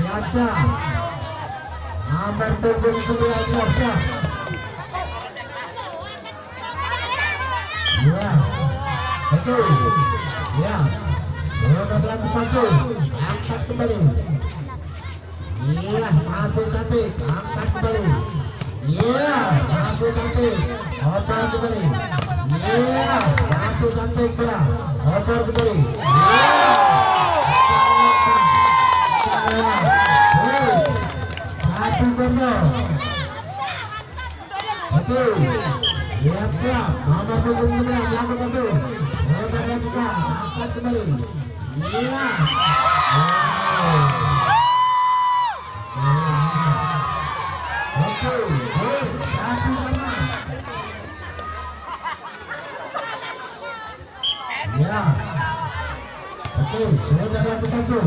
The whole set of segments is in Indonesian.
Siap-siap. Nomor punggung 9 siap-siap. Ya, betul. Ya, sudah berlaku masuk. Angkat kembali. Iya, masuk cantik. Angkat kembali. Iya, masuk cantik. Oper kembali. Iya, masuk cantik bola. Oper kembali. Iya. 1-0. Oke. Siap-siap. Nomor punggung 9 belakang masuk. Sudah dilakukan. Angkat kembali. Iya. Oke. 1-1. Ya. Oke, sudah dilakukan masuk.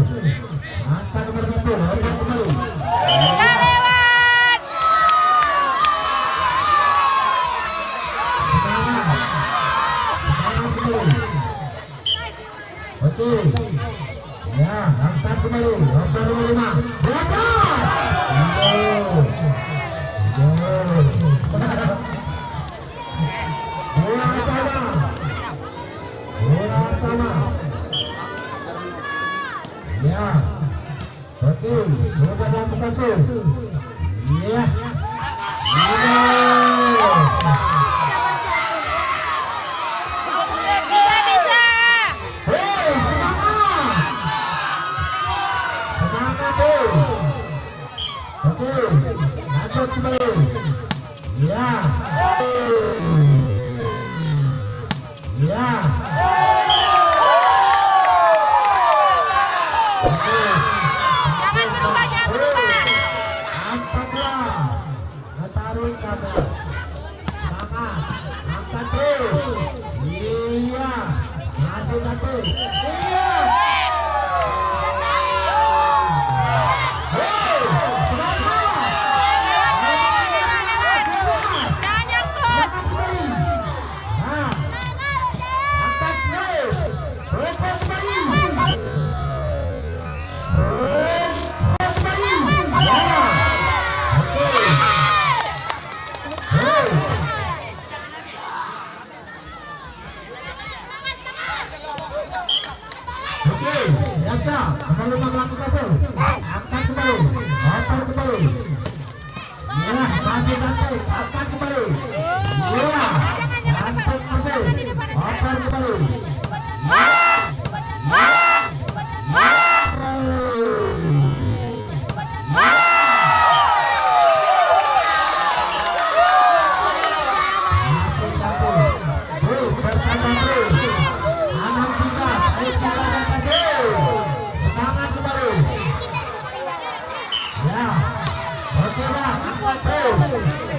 Angkat nomor 1. Oper kembali. Oke, ya, angkat kembali, nomor 5, lepas, bola sama, ya, oke, sudah dilakukan masuk, ya, lanjut kembali. Ya. Ya. Jangan berubah, jangan berubah. Angkat bola. Tarik kabel. Semangat. Angkat terus. Iya. Masih cantik. Iya. Oke, siap-siap. Nomor 5 melakukan kasur. Angkat kembali. Oper kembali. Iya, masih cantik. Angkat kembali. Iya, cantik masuk. Oper kembali.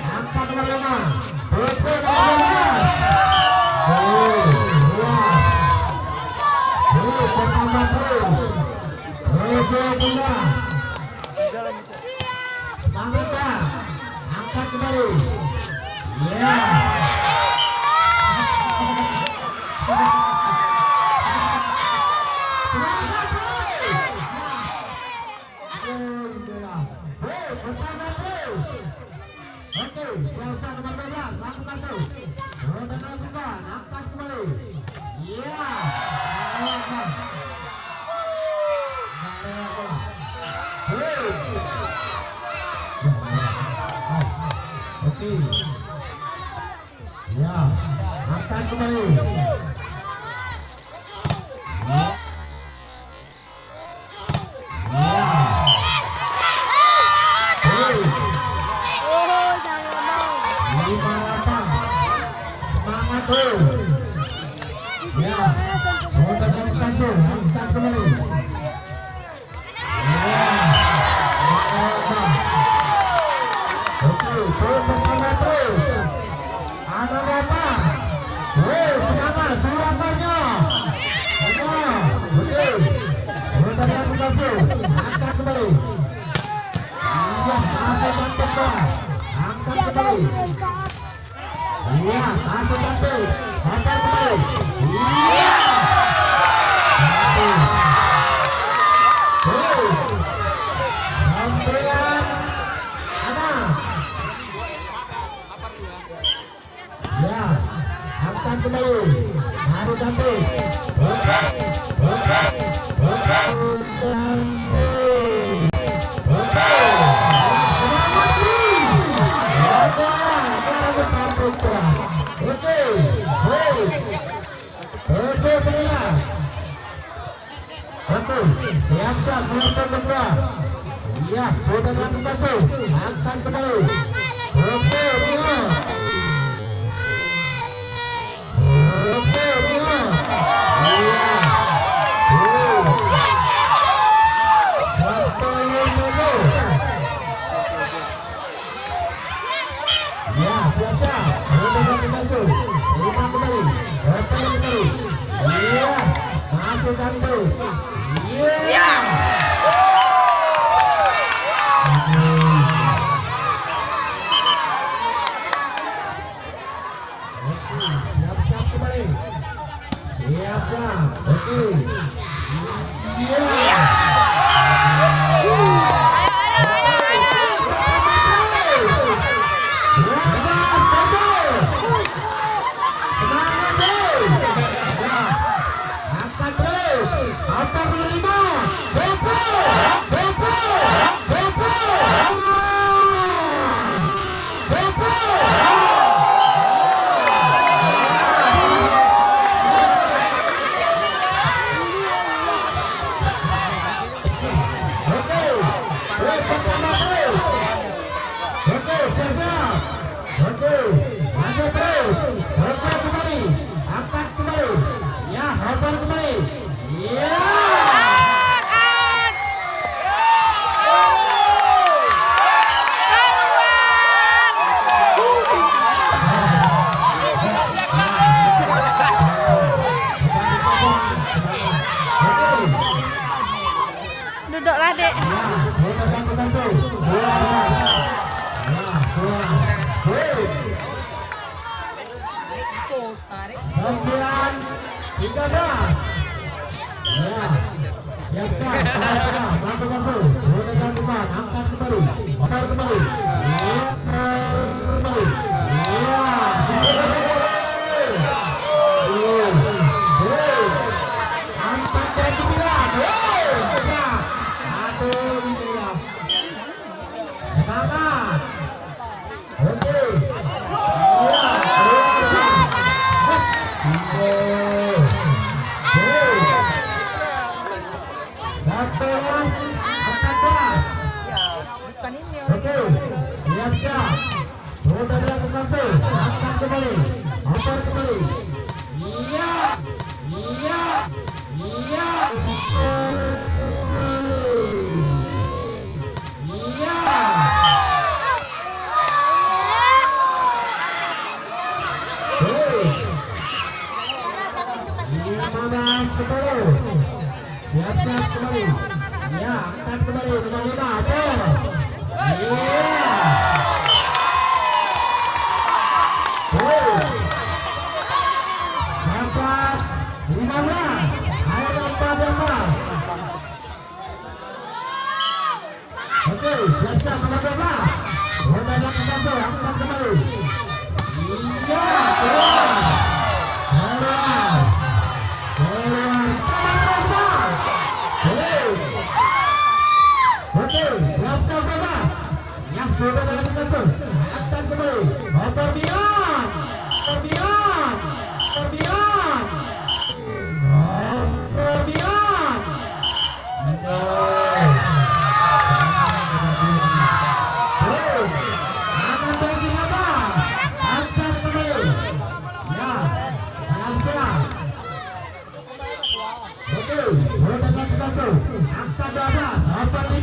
Angkat nomor 5. Putri nomor 12. Bertambah terus. Semangat ya. Angkat kembali. Ya. Semangat bertambah terus. Oke, siap-siap nomor 12, lakukan masuk. Sudah dilakukan, angkat kembali. Iya. Oke. Ya, angkat kembali. Ya, sudah dilakukan masuk, angkat kembali. Ya, oke, bertambah terus. Ada berapa? Semangat, suratannya. Oke, sudah dilakukan masuk, angkat kembali. Iya, masih cantik bola. Angkat kembali. Iya, masih cantik. Angkat kembali. Iya. masih cantik. Oke, oke, oke, cantik. Oke, semangat nih. Ada, ada cantik kurang. Oke, baik. Oke, sembilan. Oke, siap-siap menonton berdua. Iya, sudah melakukan so. Angkat kembali. Oke, Mio. Oke, Mio. Iya. Satu lagi. Ya, siap-siap. Sudah melakukan so. Lima kembali. Oke, kembali. Iya, masih cantik. Iya. Siap-siap kembali. Siap-siap. Oke. Iya. Semangat terus. Ya. Angkat terus. 45. Depo. Depo. Depo. Depo. Oke, siap-siap. Oke, lanjut terus. Oke, kembali. Angkat kembali. Ya, hopper kembali. Ya. Duduklah, Dek. Ya, sudah lakukan so. Keluar. Ya, keluar. Baik. 9-13. Ya, siap-siap. Tengah-tengah, lakukan so. Sudah lakukan. Angkat kembali. Angkat kembali. Ya, kembali. Ya. Angkat ke 9. Ya. Aduh, ini ya. Semangat. Oke. Iya. Satu 14. Oke. Siap-siap. Sudah dilakukan so. Angkat kembali. Angkat kembali. Iya. Iya. Iya. Iya. 15-10. Siap-siap kembali. Ya, angkat kembali. 55. Apa? Iya. Sampas 15. Ayo 4-5. Oke, siap-siap 15. Sudah lakukan so. Angkat kembali. Iya, keluar. Keluar. Keluar. Keluar. Oke, siap-siap 15. Yang sudah lakukan so. Angkat kembali. Over beyond. Over beyond. Over beyond. Over beyond. No. Akan bagi apa? Angkat kembali. Ya, siap-siap. Oke, sudah lakukan so. Angkat 12. Over 5.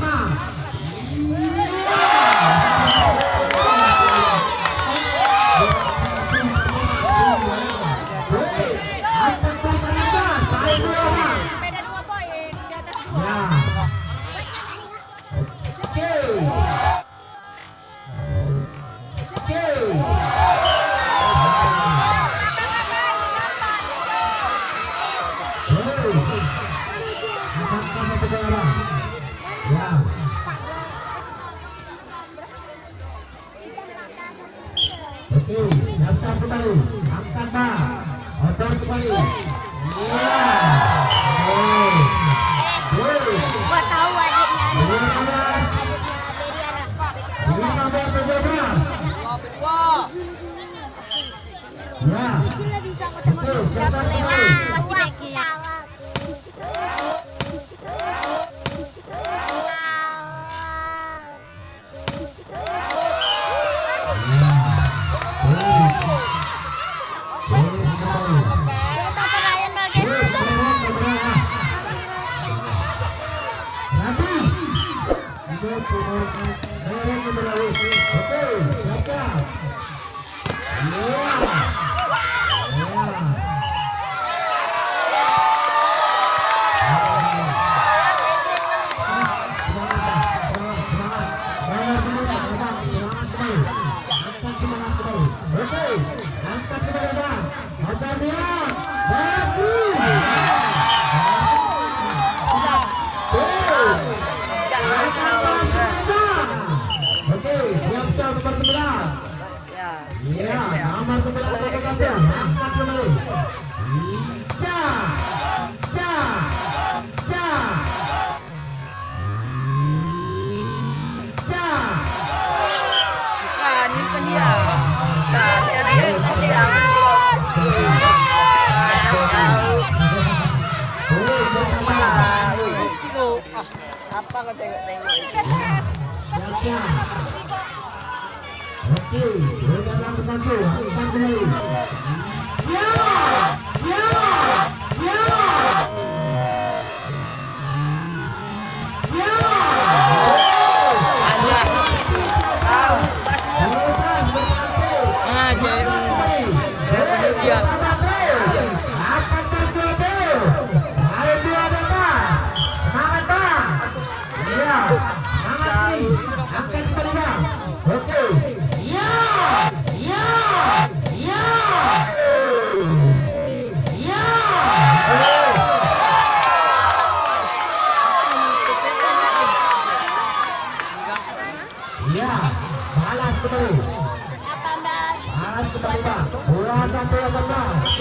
Angkat kelas 16. Tarik 2 orang. Beda 2 poin di atas 2. Ya. Oke. Oke. Angkat satu bola. Ya. Oke, siap-siap kembali. Angkat, Pak. Odor kembali. Iya. Gol. Gol. Gua tahu adiknya. 15. 15-17. Ya. Oke, siapa kembali? Pasti backnya. Nomor 11 berhasil angkat kembali. Ja. Bukan dia. Bukan dia. Apa kau tengok-tengok itu? Oke, sudah langsung masuk, angkat kembali. Ya. Balas kembali, Bang. 21-18.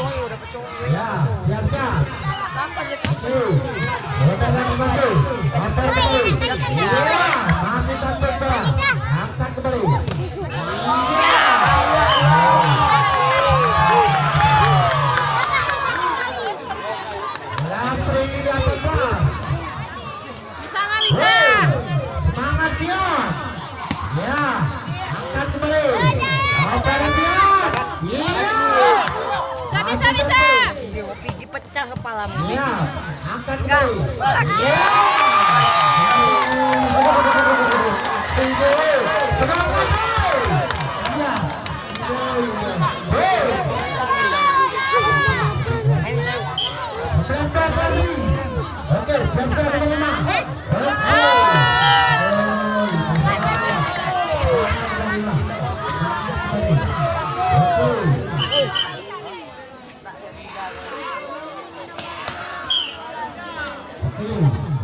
Ya, siap-siap. Oke, sudah masuk. Angkat kembali. Ya, masih cantik bola. Angkat kembali. Iya. Lastri dapat bola. Bisa nggak bisa? Semangat dia. Ya, angkat kembali. Operan dia. Iya. Bisa. Dia mau pergi pecah kepalamu. Iya, angkat kembali. Iya. Semangat. Iya. Hei. 19 lagi. Oke, siap-siap menerima.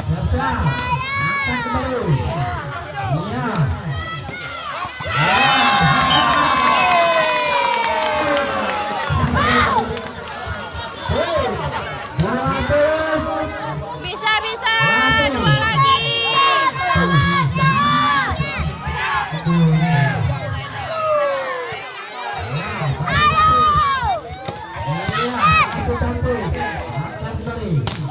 Siap-siap, angkat kembali. Iya. Bisa. 2 lagi. Iya, angkat kembali.